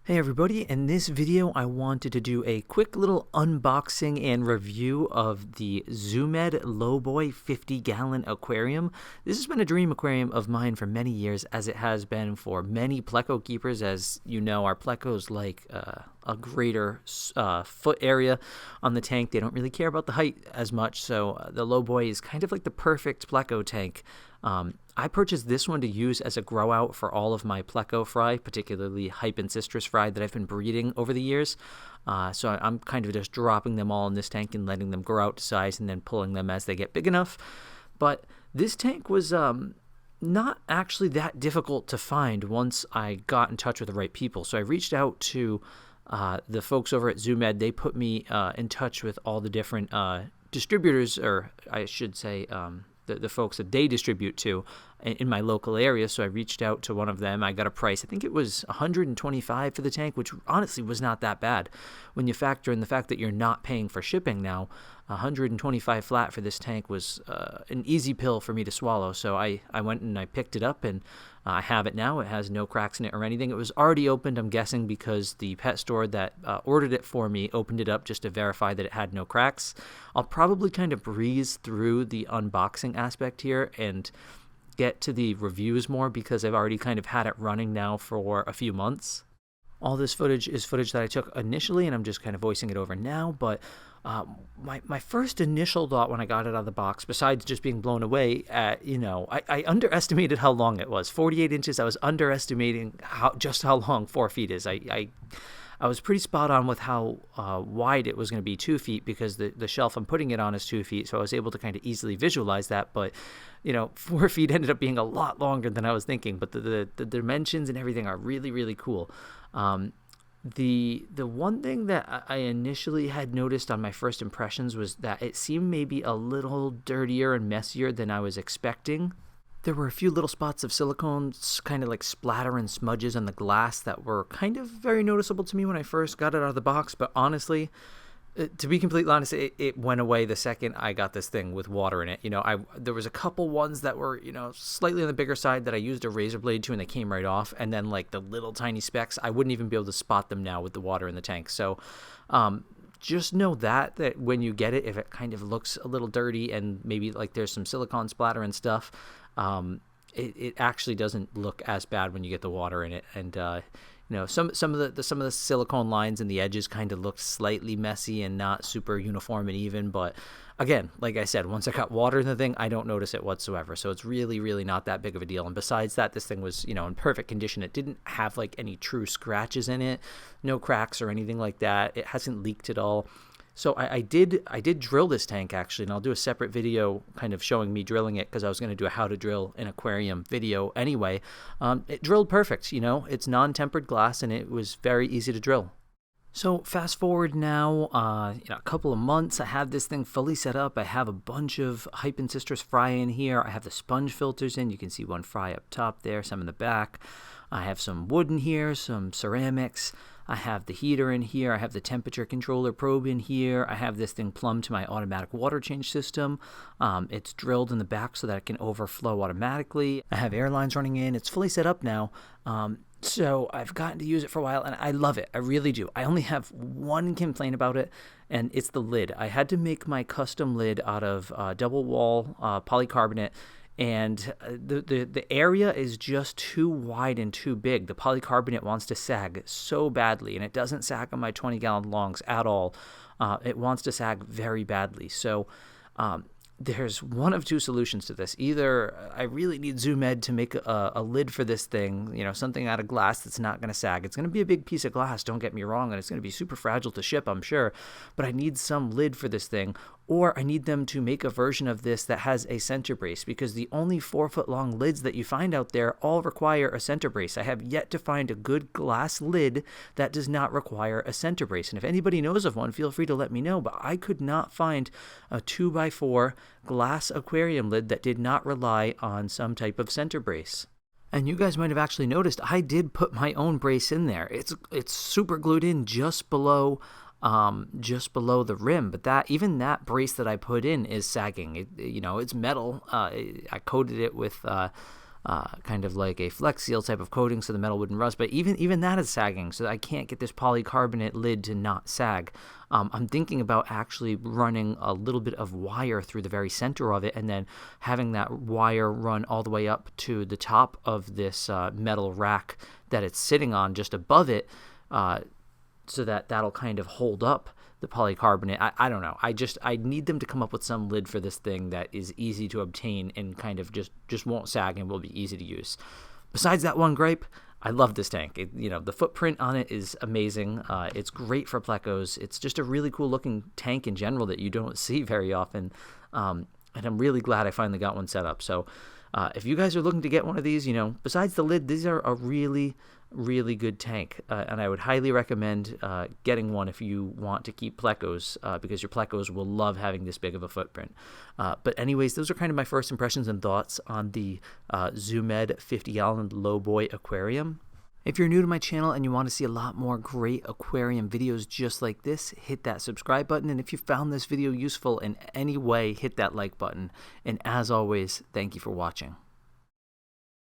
Hey everybody, in this video I wanted to do a quick little unboxing and review of the Zoomed Lowboy 50-gallon aquarium. This has been a dream aquarium of mine for many years, as it has been for many pleco keepers. As you know, our plecos like a greater foot area on the tank. They don't really care about the height as much, so the Lowboy is kind of like the perfect pleco tank. I purchased this one to use as a grow out for all of my pleco fry, particularly hype and citrus fry that I've been breeding over the years. So I'm kind of just dropping them all in this tank and letting them grow out to size and then pulling them as they get big enough. But this tank was not actually that difficult to find once I got in touch with the right people. So I reached out to the folks over at Zoomed. They put me in touch with all the different distributors, or I should say the folks that they distribute to in my local area. So I reached out to one of them. I got a price. I think it was $125 for the tank, which honestly was not that bad. When you factor in the fact that you're not paying for shipping now, $125 flat for this tank was an easy pill for me to swallow. So I went and I picked it up, and I have it now. It has no cracks in it or anything. It was already opened, I'm guessing, because the pet store that ordered it for me opened it up just to verify that it had no cracks. I'll probably kind of breeze through the unboxing aspect here and get to the reviews more, because I've already kind of had it running now for a few months. All this footage is footage that I took initially, and I'm just kind of voicing it over now. But my first initial thought when I got it out of the box, besides just being blown away at, I underestimated how long it was. 48 inches, I was underestimating how long 4 feet is. I was pretty spot on with how wide it was going to be, 2 feet, because the shelf I'm putting it on is 2 feet, so I was able to kind of easily visualize that. But 4 feet ended up being a lot longer than I was thinking. But the dimensions and everything are really, really cool. The one thing that I initially had noticed on my first impressions was that it seemed maybe a little dirtier and messier than I was expecting. There were a few little spots of silicone, kind of like splatter and smudges on the glass, that were kind of very noticeable to me when I first got it out of the box. But honestly, to be completely honest, it went away the second I got this thing with water in it. There was a couple ones that were, slightly on the bigger side that I used a razor blade to, and they came right off. And then like the little tiny specks, I wouldn't even be able to spot them now with the water in the tank. So just know that when you get it, if it kind of looks a little dirty and maybe like there's some silicone splatter and stuff, it actually doesn't look as bad when you get the water in it. And some of the silicone lines and the edges kind of looked slightly messy and not super uniform and even. But again, like I said, once I got water in the thing, I don't notice it whatsoever. So it's really, really not that big of a deal. And besides that, this thing was, in perfect condition. It didn't have like any true scratches in it, no cracks or anything like that. It hasn't leaked at all. So I did drill this tank, actually, and I'll do a separate video kind of showing me drilling it, because I was going to do a how to drill an aquarium video anyway. It drilled perfect, it's non-tempered glass, and it was very easy to drill. So fast forward now, a couple of months, I have this thing fully set up. I have a bunch of hype and citrus fry in here. I have the sponge filters in. You can see one fry up top there, some in the back. I have some wood in here, some ceramics. I have the heater in here. I have the temperature controller probe in here. I have this thing plumbed to my automatic water change system. It's drilled in the back so that it can overflow automatically. I have air lines running in. It's fully set up now. So I've gotten to use it for a while, and I love it. I really do. I only have one complaint about it, and it's the lid. I had to make my custom lid out of double wall polycarbonate. And the area is just too wide and too big. The polycarbonate wants to sag so badly, and it doesn't sag on my 20-gallon longs at all. It wants to sag very badly. So there's one of two solutions to this. Either I really need Zoomed to make a lid for this thing, something out of glass that's not going to sag. It's going to be a big piece of glass, don't get me wrong, and it's going to be super fragile to ship, I'm sure. But I need some lid for this thing. Or I need them to make a version of this that has a center brace, because the only 4-foot-long lids that you find out there all require a center brace. I have yet to find a good glass lid that does not require a center brace. And if anybody knows of one, feel free to let me know. But I could not find a 2x4 glass aquarium lid that did not rely on some type of center brace. And you guys might have actually noticed I did put my own brace in there. It's super glued in just below the rim, but even that brace that I put in is sagging. It's metal. I coated it with kind of like a Flex Seal type of coating so the metal wouldn't rust, but even that is sagging, so I can't get this polycarbonate lid to not sag. I'm thinking about actually running a little bit of wire through the very center of it and then having that wire run all the way up to the top of this metal rack that it's sitting on just above it, so that'll kind of hold up the polycarbonate. I don't know. I need them to come up with some lid for this thing that is easy to obtain and kind of just won't sag and will be easy to use. Besides that one gripe, I love this tank. The footprint on it is amazing. It's great for plecos. It's just a really cool looking tank in general that you don't see very often. And I'm really glad I finally got one set up. So if you guys are looking to get one of these, besides the lid, these are a really, really good tank. And I would highly recommend getting one if you want to keep plecos, because your plecos will love having this big of a footprint. But anyways, those are kind of my first impressions and thoughts on the ZooMed 50-gallon Lowboy Aquarium. If you're new to my channel and you want to see a lot more great aquarium videos just like this, hit that subscribe button. And if you found this video useful in any way, hit that like button. And as always, thank you for watching.